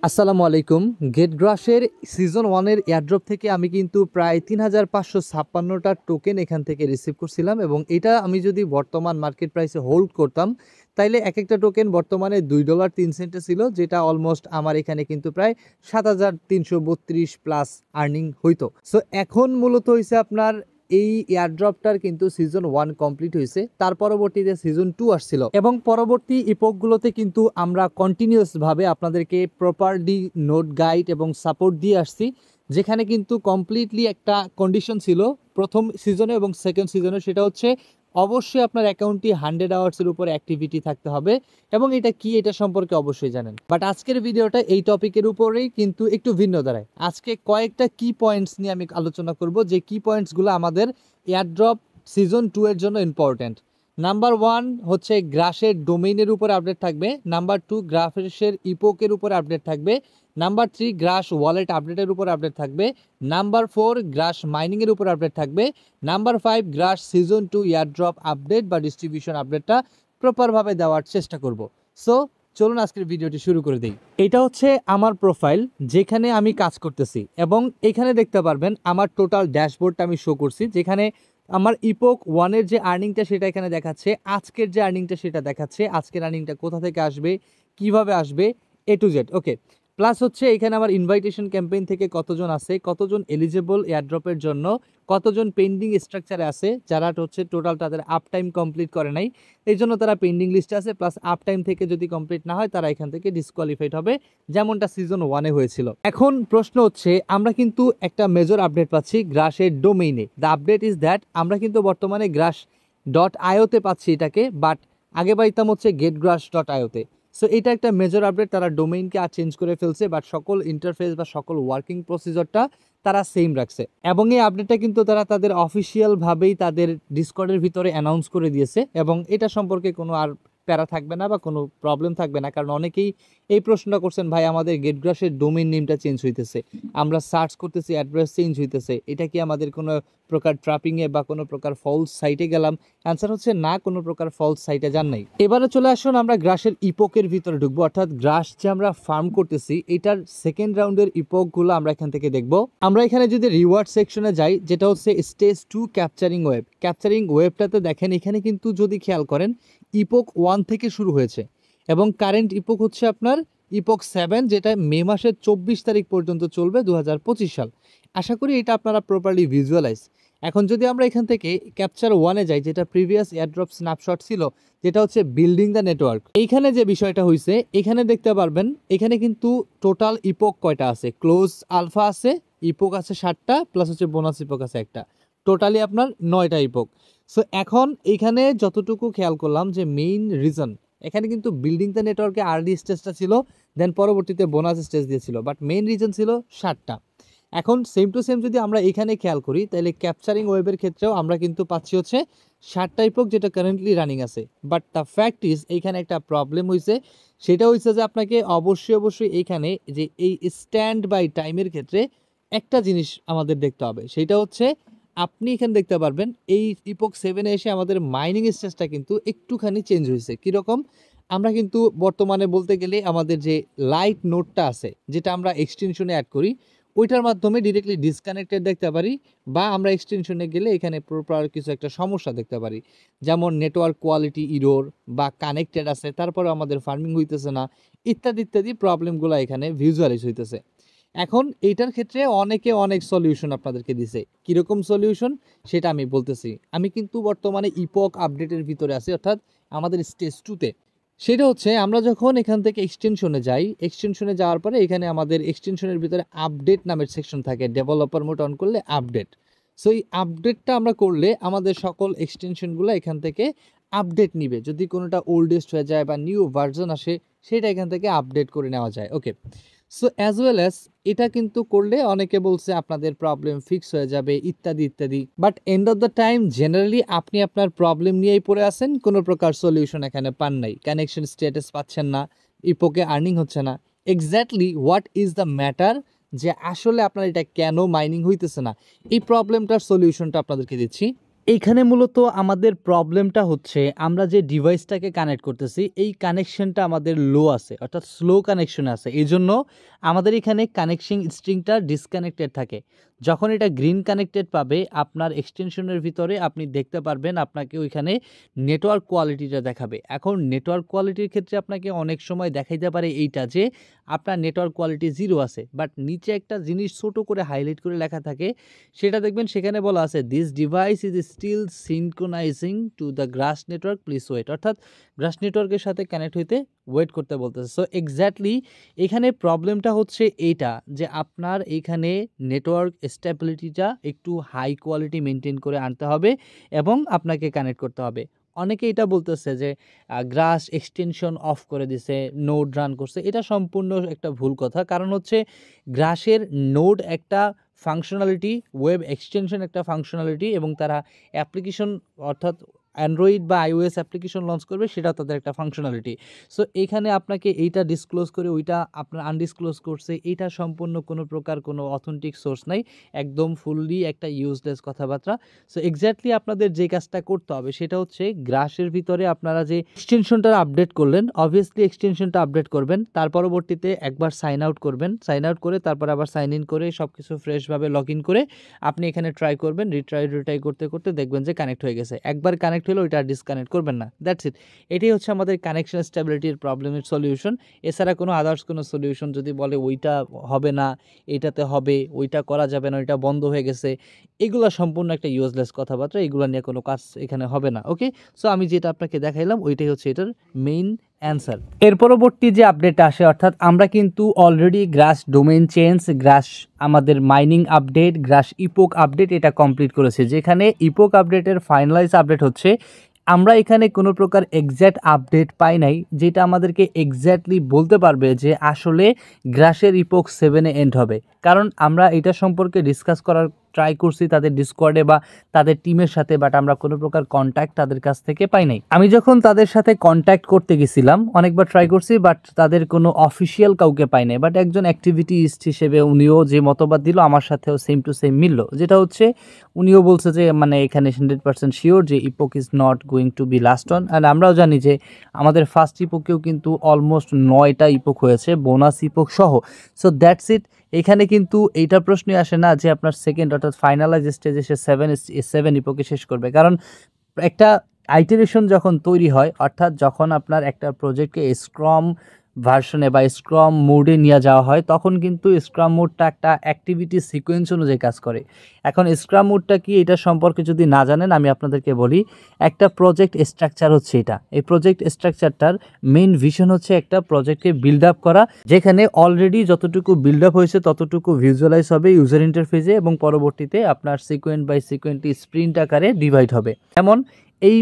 আসসালামু আলাইকুম। গেটগ্রাসের সিজন 1 এর এয়ারড্রপ থেকে আমি কিন্তু প্রায় ৩৫৫৬টা টোকেন এখান থেকে রিসিভ করছিলাম এবং এটা আমি যদি বর্তমান মার্কেট প্রাইসে হোল্ড করতাম তাইলে একটা টোকেন বর্তমানে $2.03 ছিল, যেটা অলমোস্ট আমার এখানে কিন্তু প্রায় ৭৩৩৩ প্লাস আর্নিং হইতো। সো এখন মূলত হইছে আপনার এই এয়ারড্রপটার কিন্তু সিজন 1 কমপ্লিট হয়েছে, তার পরবর্তীতে সিজন 2 আসছিল এবং পরবর্তী ইপোকগুলোতে কিন্তু আমরা কন্টিনিউসভাবে আপনাদেরকে প্রপারলি নোট গাইড এবং সাপোর্ট দিয়ে আসছি, যেখানে কিন্তু কমপ্লিটলি একটা কন্ডিশন ছিল প্রথম সিজনে এবং সেকেন্ড সিজনে, সেটা হচ্ছে অবশ্যই আপনার অ্যাকাউন্টটি 100 আওয়ার্সের উপরে অ্যাক্টিভিটি থাকতে হবে এবং এটা কি এটা সম্পর্কে অবশ্যই জানেন। বাট আজকের ভিডিওটা এই টপিকের উপরেই কিন্তু একটু ভিন্ন দাঁড়ায়। আজকে কয়েকটা কি পয়েন্টস নিয়ে আমি আলোচনা করব, যে কি পয়েন্টসগুলো আমাদের এয়ারড্রপ সিজন 2 এর জন্য ইম্পর্টেন্ট। নাম্বার 1 হচ্ছে গ্রাসের ডোমেইনের উপর আপডেট থাকবে। নাম্বার 2 গ্রাসের ইপোকের উপর আপডেট থাকবে। নাম্বার 3 গ্রাস ওয়ালেট আপডেটের উপর আপডেট থাকবে। নাম্বার 4 গ্রাস মাইনিংয়ের উপর আপডেট থাকবে। নাম্বার 5 গ্রাস সিজন 2 এয়ারড্রপ আপডেট বা ডিস্ট্রিবিউশন আপডেটটা প্রপারভাবে দেওয়ার চেষ্টা করব। সো চলুন আজকের ভিডিওটি শুরু করে দিই। এটা হচ্ছে আমার প্রোফাইল, যেখানে আমি কাজ করতেছি এবং এখানে দেখতে পারবেন আমার টোটাল ড্যাশবোর্ডটা আমি শো করছি, যেখানে আমার ইপোক 1 এর যে আর্নিংটা সেটা এখানে দেখাচ্ছে, আজকের যে আর্নিংটা সেটা দেখাচ্ছে, আজকের আর্নিংটা কোথা থেকে আসবে, কিভাবে আসবে, A to Z। Okay, plus হচ্ছে এখানে আমার ইনভাইটেশন ক্যাম্পেইন থেকে কতজন আছে, কতজন এলিজেবল এয়ারড্রপের জন্য, কতজন পেন্ডিং স্ট্রাকচারে আছে, যারা হচ্ছে টোটাল তাদের আপ টাইম কমপ্লিট করে নাই এই জন্য তারা পেন্ডিং লিস্টে আছে, প্লাস আপ টাইম থেকে যদি কমপ্লিট না হয় তারা এখান থেকে ডিসকোয়ালিফাইড হবে, যেমনটা সিজন 1 এ হয়েছিল। এখন প্রশ্ন হচ্ছে আমরা কিন্তু একটা মেজর আপডেট পাচ্ছি গ্রাসের ডোমেইনে। দ্য আপডেট ইজ দ্যাট আমরা কিন্তু বর্তমানে গ্রাস.ioতে পাচ্ছি এটাকে, বাট আগে পাইতাম হচ্ছে getgrass.ioতে। সো এটা একটা মেজর আপডেট, তারা ডোমেইনকে আর চেঞ্জ করে ফেলছে, বাট সকল ইন্টারফেস বা সকল ওয়ার্কিং প্রসিজারটা তারা সেম রাখছে এবং এই আপডেটটা কিন্তু তারা তাদের অফিসিয়ালভাবেই তাদের ডিসকর্ডের ভিতরে অ্যানাউন্স করে দিয়েছে এবং এটা সম্পর্কে কোনো আর প্যারা থাকবে না বা কোনো প্রবলেম থাকবে না। কারণ অনেকেই এই প্রশ্নটা করছেন, ভাই আমাদের গেটগ্রাসের ডোমেইন নেমটা চেঞ্জ হইতেছে, আমরা সার্চ করতেছি অ্যাড্রেস চেঞ্জ হইতেছে, এটা কি আমাদের কোনো প্রকার ট্র্যাপিংয়ে বা কোনো প্রকার ফলস সাইটে গেলাম? অ্যান্সার হচ্ছে না, কোনো প্রকার ফলস সাইটে যান নাই। এবারে চলে আসুন আমরা গ্রাসের ইপোকের ভিতরে ঢুকবো, অর্থাৎ গ্রাস যে আমরা ফার্ম করতেছি এটার সেকেন্ড রাউন্ডের ইপোকগুলো আমরা এখান থেকে দেখবো। আমরা এখানে যদি রিওয়ার্ড সেকশনে যাই, যেটা হচ্ছে স্টেজ 2 ক্যাপচারিং ওয়েব, ক্যাপচারিং ওয়েবটাতে দেখেন এখানে কিন্তু যদি খেয়াল করেন ইপোক 1 থেকে শুরু হয়েছে এবং কারেন্ট ইপোক হচ্ছে আপনার ইপোক 7, যেটা মে মাসের 24 তারিখ পর্যন্ত চলবে 2025 সাল। আশা করি এটা আপনারা প্রপারলি ভিজুয়ালাইজ। এখন যদি আমরা এখান থেকে ক্যাপচার 1 এ যাই, যেটা প্রিভিয়াস এয়ারড্রপ স্ন্যাপশট ছিল, যেটা হচ্ছে বিল্ডিং দ্য নেটওয়ার্ক, এইখানে যে বিষয়টা হয়েছে এখানে দেখতে পারবেন এখানে কিন্তু টোটাল ইপোক কয়টা আছে, ক্লোজ আলফা আছে, ইপোক আছে 7টা, প্লাস হচ্ছে বোনাস ইপোক আছে একটা, টোটালি আপনার 9টা ইপোক। সো এখন এইখানে যতটুকু খেয়াল করলাম যে মেইন রিজন এখানে কিন্তু বিল্ডিং দ্য নেটওয়ার্কে আর্লি স্টেজটা ছিল, দেন পরবর্তীতে বোনাস স্টেজ দিয়েছিল, বাট মেইন রিজন ছিল 7টা। এখন সেম টু সেম যদি আমরা এখানে খেয়াল করি তাহলে ক্যাপচারিং ওয়েবের ক্ষেত্রেও আমরা কিন্তু পাচ্ছি হচ্ছে 7টা ইপোক যেটা কারেন্টলি রানিং আছে। বাট দ্য ফ্যাক্ট ইজ এইখানে একটা প্রবলেম হয়েছে, সেটা হয়েছে যে আপনাকে অবশ্যই এইখানে যে এই স্ট্যান্ড বাই টাইমের ক্ষেত্রে একটা জিনিস আমাদের দেখতে হবে, সেটা হচ্ছে আপনি এখানে দেখতে পারবেন এই ইপোক 7 এ এসে আমাদের মাইনিং স্টেজটা কিন্তু একটুখানি চেঞ্জ হয়েছে। কীরকম? আমরা কিন্তু বর্তমানে বলতে গেলে আমাদের যে লাইট নোটটা আছে, যেটা আমরা এক্সটেনশনে অ্যাড করি, ওইটার মাধ্যমে ডিরেক্টলি ডিসকানেক্টেড দেখতে পারি, বা আমরা এক্সটেনশনে গেলে এখানে প্রপার কিছু একটা সমস্যা দেখতে পারি, যেমন নেটওয়ার্ক কোয়ালিটি ইরোর বা কানেক্টেড আছে তারপরে আমাদের ফার্মিং হইতেছে না, ইত্যাদি প্রবলেমগুলো এখানে ভিজুয়ালাইজ হইতেছে। এখন এইটার ক্ষেত্রে অনেকে অনেক সলিউশন আপনাদেরকে দিছে, কীরকম সলিউশন সেটা আমি বলতেছি। আমি কিন্তু বর্তমানে ইপোক আপডেটের ভিতরে আছি, অর্থাৎ আমাদের স্টেজ 2তে। সেটা হচ্ছে আমরা যখন এখান থেকে এক্সটেনশনে যাই, এক্সটেনশনে যাওয়ার পরে এখানে আমাদের এক্সটেনশনের ভিতরে আপডেট নামের সেকশন থাকে, ডেভেলপার মোড অন করলে আপডেট। সো এই আপডেটটা আমরা করলে আমাদের সকল এক্সটেনশনগুলো এখান থেকে আপডেট নিবে, যদি কোনোটা ওল্ডেস্ট হয়ে যায় বা নিউ ভার্জন আসে সেটা এখান থেকে আপডেট করে নেওয়া যায়। ওকে, সো অ্যাজ ওয়েল অ্যাজ এটা কিন্তু করলে অনেকে বলছে আপনাদের প্রবলেম ফিক্স হয়ে যাবে ইত্যাদি, but end of the time generally আপনি আপনার প্রবলেম নিয়েই পড়ে আছেন, কোনো প্রকার সলিউশন এখানে পান নাই, কানেকশন স্ট্যাটাস পাচ্ছেন না, ইপোকে আর্নিং হচ্ছে না। Exactly what is the matter, যে আসলে আপনার এটা কেন মাইনিং হইতেছে না, এই প্রবলেমটার সলিউশনটা আপনাদেরকে দিচ্ছি। এইখানে মূলত আমাদের প্রবলেমটা হচ্ছে আমরা যে ডিভাইসটাকে কানেক্ট করতেছি এই কানেকশনটা আমাদের লো আছে, অর্থাৎ স্লো কানেকশন আছে। এই জন্য আমাদের এখানে কানেকশন স্ট্রিংটা ডিসকানেক্টেড থাকে। যখন এটা গ্রিন কানেক্টেড পাবে আপনার এক্সটেনশনের ভিতরে আপনি দেখতে পারবেন আপনাকে ওইখানে নেটওয়ার্ক কোয়ালিটিটা দেখাবে। এখন নেটওয়ার্ক কোয়ালিটির ক্ষেত্রে আপনাকে অনেক সময় দেখাইতে পারে এইটা যে আপনার নেটওয়ার্ক কোয়ালিটি 0 আছে, বাট নিচে একটা জিনিস ছোট করে হাইলাইট করে লেখা থাকে, সেটা দেখবেন সেখানে বলা আছে this device is still synchronising to the grass network, please wait. অর্থাৎ গ্রাস নেটওয়ার্কের সাথে কানেক্ট হইতে ওয়েট করতে বলতেছে। সো এক্স্যাক্টলি এখানে প্রবলেমটা হচ্ছে এইটা যে আপনার এইখানে নেটওয়ার্ক স্টেবিলিটিটা একটু হাই কোয়ালিটি মেনটেন করে আনতে হবে এবং আপনাকে কানেক্ট করতে হবে। অনেকে এটা বলতেছে যে গ্রাস এক্সটেনশন অফ করে দিছে, নোড রান করছে। এটা সম্পূর্ণ একটা ভুল কথা। কারণ হচ্ছে গ্রাসের নোড একটা ফাংশনালিটি, ওয়েব এক্সটেনশন একটা ফাংশনালিটি, এবং তারা অ্যাপ্লিকেশন অর্থাৎ অ্যান্ড্রয়েড বা iOS অ্যাপ্লিকেশন লঞ্চ করবে, সেটা তাদের একটা ফাংশনালিটি। সো এইখানে আপনাকে এইটা ডিসক্লোজ করে ওইটা আপনার আনডিসক্লোজ করছে, এইটা সম্পূর্ণ কোনো প্রকার কোনো অথেন্টিক সোর্স নাই, একদম ফুললি একটা ইউজলেস কথাবার্তা। সো এক্স্যাক্টলি আপনাদের যে কাজটা করতে হবে সেটা হচ্ছে গ্রাসের ভিতরে আপনারা যে এক্সটেনশনটা আপডেট করলেন, অবভিয়াসলি এক্সটেনশনটা আপডেট করবেন, তার পরবর্তীতে একবার সাইন আউট করবেন, সাইন আউট করে তারপর আবার সাইন ইন করে সব কিছু ফ্রেশভাবে লগ ইন করে আপনি এখানে ট্রাই করবেন। রিট্রাই করতে করতে দেখবেন যে কানেক্ট হয়ে গেছে। একবার কানেক্ট হলো ওইটা ডিসকানেক্ট করবেন না, দ্যাটস ইট। এটাই হচ্ছে আমাদের কানেকশন স্টেবিলিটির প্রবলেমের সলিউশন। এছাড়া কোনো আদার্স কোনো সলিউশন যদি বলে ওইটা হবে না, এইটাতে হবে, ওইটা করা যাবে না, ওইটা বন্ধ হয়ে গেছে, এগুলো সম্পূর্ণ একটা ইউজলেস কথাবার্তা, এগুলো নিয়ে কোনো কাজ এখানে হবে না। ওকে, সো আমি যেটা আপনাকে দেখাইলাম ওইটাই হচ্ছে এটার মেইন অ্যান্সার। এর পরবর্তী যে আপডেট আসে, অর্থাৎ আমরা কিন্তু অলরেডি গ্রাস ডোমেইন চেঞ্জ, গ্রাস আমাদের মাইনিং আপডেট, গ্রাস ইপোক আপডেট এটা কমপ্লিট করেছে। যেখানে ইপোক আপডেটের ফাইনালাইজ আপডেট হচ্ছে আমরা এখানে কোনো প্রকার এক্স্যাক্ট আপডেট পাই নাই যেটা আমাদেরকে এক্স্যাক্টলি বলতে পারবে যে আসলে গ্রাসের ইপোক 7-এ এন্ড হবে। কারণ আমরা এটা সম্পর্কে ডিসকাস করার ট্রাই করছি তাদের ডিসকর্ডে বা তাদের টিমের সাথে, বাট আমরা কোনো প্রকার কন্ট্যাক্ট তাদের কাছ থেকে পাই নাই। আমি যখন তাদের সাথে কন্ট্যাক্ট করতে গেছিলাম অনেকবার ট্রাই করছি, বাট তাদের কোনো অফিসিয়াল কাউকে পাই নাই। বাট একজন অ্যাক্টিভিটিস্ট হিসেবে উনিও যে মতবাদ দিল আমার সাথেও সেম টু সেম মিলল, যেটা হচ্ছে উনিও বলছে যে মানে এখানে 100% শিওর যে epoch is not going to be last on. And আমরাও জানি যে আমাদের ফার্স্ট ইপোকেও কিন্তু অলমোস্ট 9টা ইপোক হয়েছে, বোনাস ইপোক সহ। So that's it. এখানে কিন্তু এইটা প্রশ্নই আসে না যে আপনার সেকেন্ড অর্থাৎ ফাইনালাইজ স্টেজে সে 7 ইপোকে শেষ করবে। কারণ একটা আইটারেশন যখন তৈরি হয়, অর্থাৎ যখন আপনার একটা প্রজেক্টকে স্ক্রাম ভার্সনে বা স্ক্রাম মোডে নিয়ে যাওয়া হয়, তখন কিন্তু স্ক্রাম মোডটা একটা অ্যাক্টিভিটি সিকোয়েন্স অনুযায়ী কাজ করে। এখন স্ক্রাম মোডটা কি এটা সম্পর্কে যদি না জানেন আমি আপনাদেরকে বলি, একটা প্রজেক্ট স্ট্রাকচার হচ্ছে এটা। এই প্রজেক্ট স্ট্রাকচারটার মেইন ভিশন হচ্ছে একটা প্রজেক্টকে বিল্ড আপ করা, যেখানে অলরেডি যতটুকু বিল্ড আপ হয়েছে ততটুকু ভিজুয়ালাইজ হবে ইউজার ইন্টারফেসে, এবং পরবর্তীতে আপনার সিকোয়েন্ট বাই সিকোয়েন্টলি স্প্রিন্ট আকারে ডিভাইড হবে। এমন এই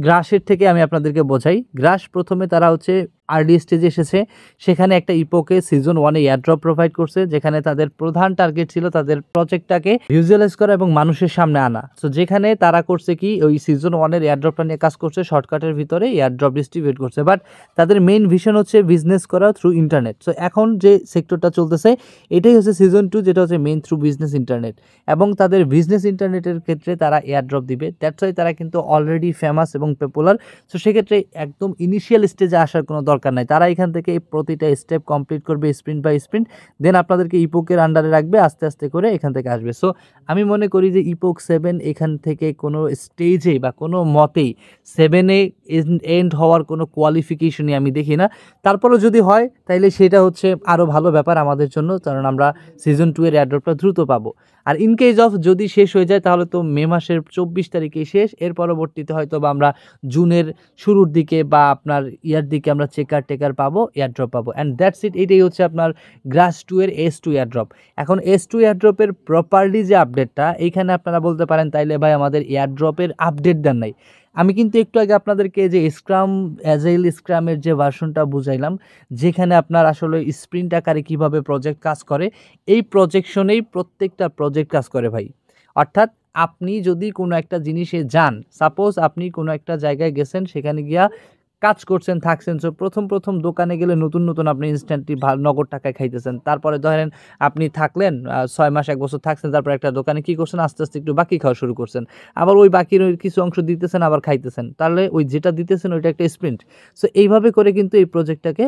গ্রাসের থেকে আমি আপনাদেরকে বোঝাই, গ্রাস প্রথমে তারা হচ্ছে আর্লি স্টেজে এসেছে, সেখানে একটা ইপোকে সিজন 1-এ এয়ারড্রপ প্রোভাইড করছে, যেখানে তাদের প্রধান টার্গেট ছিল তাদের প্রজেক্টটাকে ভিজুয়ালাইজ করা এবং মানুষের সামনে আনা। সো যেখানে তারা করছে কি ওই সিজন 1-এর এয়ারড্রপটা নিয়ে কাজ করছে, শর্টকাটের ভিতরে এয়ারড্রপ ডিস্ট্রিবিউট করছে, বাট তাদের মেইন ভিশন হচ্ছে বিজনেস করা থ্রু ইন্টারনেট। সো এখন যে সেক্টরটা চলতেছে এটাই হচ্ছে সিজন 2, যেটা হচ্ছে মেইন থ্রু বিজনেস ইন্টারনেট, এবং তাদের বিজনেস ইন্টারনেটের ক্ষেত্রে তারা এয়ারড্রপ দিবে। দ্যাটস ওয়াই তারা কিন্তু অলরেডি ফেমাস এবং পপুলার। সো সেক্ষেত্রে একদম ইনিশিয়াল স্টেজে আসার কোনো দরকার নাই, তারা এখান থেকে প্রতিটা স্টেপ কমপ্লিট করবে স্প্রিন্ট বাই স্প্রিন্ট, দেন আপনাদেরকে ইপোকের আন্ডারে রাখবে, আস্তে আস্তে করে এখান থেকে আসবে। সো আমি মনে করি যে ইপোক 7 এখান থেকে কোনো স্টেজে বা কোনো মতেই 7-এ এন্ড হওয়ার কোনো কোয়ালিফিকেশনই আমি দেখি না। তারপরেও যদি হয় তাইলে সেটা হচ্ছে আরও ভালো ব্যাপার আমাদের জন্য, কারণ আমরা সিজন 2-এর এয়ারড্রপটা দ্রুত পাবো। আর ইন কেস অফ যদি শেষ হয়ে যায় তাহলে তো মে মাসের 24 তারিখে শেষ, এর পরবর্তীতে হয়তো বা আমরা জুনের শুরুর দিকে বা আপনার ইয়ার দিকে আমরা টেকার পাবো, এয়ারড্রপ পাবো। And that's it. এটাই হচ্ছে আপনার গ্রাস 2-এর S2 এয়ারড্রপ। এখন S2 এয়ারড্রপের প্রপারলি যে আপডেটটা, এইখানে আপনারা বলতে পারেন তাইলে ভাই আমাদের এয়ারড্রপের আপডেট দেন নাই। আমি কিন্তু একটু আগে আপনাদেরকে যে স্ক্রাম অ্যাজাইল স্ক্রামের যে ভার্সনটা বুঝাইলাম, যেখানে আপনার আসলে স্প্রিন্ট আকারে কীভাবে প্রজেক্ট কাজ করে, এই প্রজেকশনেই প্রত্যেকটা প্রজেক্ট কাজ করে ভাই। অর্থাৎ আপনি যদি কোনো একটা জিনিসে যান, সাপোজ আপনি কোনো একটা জায়গায় গেছেন, সেখানে গিয়া কাজ করছেন, থাকছেন। সো প্রথম দোকানে গেলে নতুন আপনি ইনস্ট্যান্টলি নগদ টাকায় খাইতেছেন। তারপরে ধরেন আপনি থাকলেন ৬ মাস ১ বছর থাকছেন, তারপর একটা দোকানে কি করছেন, আস্তে একটু বাকি খাওয়া শুরু করছেন। আবার ওই বাকির ওই কিছু অংশ দিতেছেন, আবার খাইতেছেন। তাহলে ওই যেটা দিতেছেন ওইটা একটা স্প্রিন্ট। সো এইভাবে করে কিন্তু এই প্রজেক্টটাকে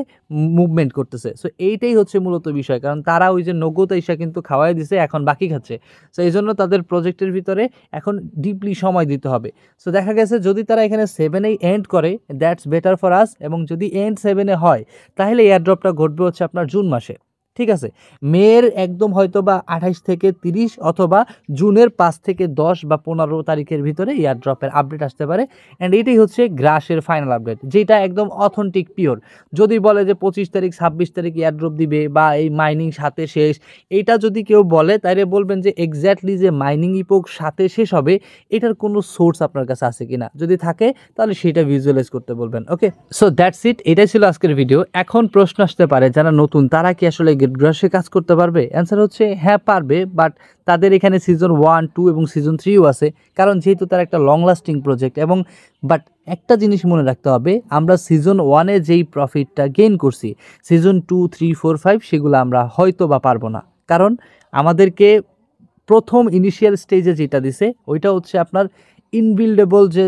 মুভমেন্ট করতেছে। সো এইটাই হচ্ছে মূলত বিষয়। কারণ তারা ওই যে নগদ আইসা কিন্তু খাওয়াই দিছে, এখন বাকি খাচ্ছে। সো এইজন্য তাদের প্রজেক্টের ভিতরে এখন ডিপলি সময় দিতে হবে। সো দেখা গেছে যদি তারা এখানে 7 এই এন্ড করে, দ্যাটস বেটার ফর আস। এবং যদি এন্ড 7 এ হয় তাহলে এয়ার ড্রপটা ঘটবে হচ্ছে আপনার জুন মাসে। ঠিক আছে, মের একদম হয়তো বা 28 থেকে 30 অথবা জুনের 5 থেকে 10 বা 15 তারিখের ভিতরে এয়ার ড্রপের আপডেট আসতে পারে। অ্যান্ড এইটাই হচ্ছে গ্রাসের ফাইনাল আপডেট, যেটা একদম অথেন্টিক পিওর। যদি বলে যে 25 তারিখ 26 তারিখ এয়ার ড্রপ দিবে বা এই মাইনিং সাথে শেষ, এইটা যদি কেউ বলে তাইলে বলবেন যে এক্স্যাক্টলি যে মাইনিং ইপোক সাথে শেষ হবে এটার কোনো সোর্স আপনার কাছে আছে কিনা, যদি থাকে তাহলে সেটা ভিজুয়ালাইজ করতে বলবেন। ওকে, সো দ্যাটস ইট, এটাই ছিল আজকের ভিডিও। এখন প্রশ্ন আসতে পারে যারা নতুন তারা কি আসলে গ্রাসে কাজ করতে পারবে? অ্যান্সার হচ্ছে হ্যাঁ পারবে, বাট তাদের এখানে সিজন 1, 2 এবং সিজন 3ও আছে। কারণ যেহেতু তার একটা লং লাস্টিং প্রজেক্ট। এবং বাট একটা জিনিস মনে রাখতে হবে, আমরা সিজন 1-এ যেই প্রফিটটা গেইন করছি, সিজন 2, 3, 4, 5 সেগুলো আমরা হয়তো বা পারবো না। কারণ আমাদেরকে প্রথম ইনিশিয়াল স্টেজে যেটা দিছে ওইটা হচ্ছে আপনার ইনবিল্ডেবল যে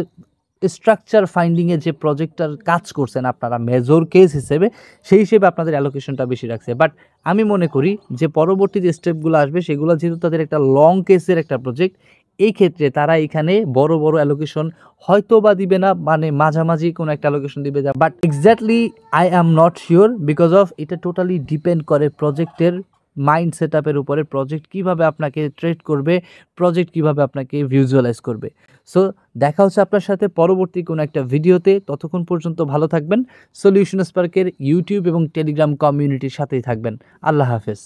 স্ট্রাকচার ফাইন্ডিংয়ে যে প্রজেক্টটার কাজ করছেন আপনারা মেজর কেস হিসেবে, সেই হিসেবে আপনাদের অ্যালোকেশনটা বেশি রাখছে। বাট আমি মনে করি যে পরবর্তী যে স্টেপগুলো আসবে সেগুলো যেহেতু তাদের একটা লং কেসের একটা প্রজেক্ট, এই ক্ষেত্রে তারা এখানে বড় অ্যালোকেশন হয়তো বা দিবে না, মানে মাঝামাঝি কোনো একটা অ্যালোকেশন দিবে। But exactly I am not sure, because of এটা টোটালি ডিপেন্ড করে প্রজেক্টের মাইন্ড সেট আপের উপরে, প্রজেক্ট কীভাবে আপনাকে ট্রেড করবে, প্রজেক্ট কীভাবে আপনাকে ভিজুয়ালাইজ করবে। সো দেখা হচ্ছে আপনার সাথে পরবর্তী কোনো একটা ভিডিওতে। ততক্ষণ পর্যন্ত ভালো থাকবেন। সলিউশন স্পার্কের ইউটিউব এবং টেলিগ্রাম কমিউনিটির সাথেই থাকবেন। আল্লাহ হাফেজ।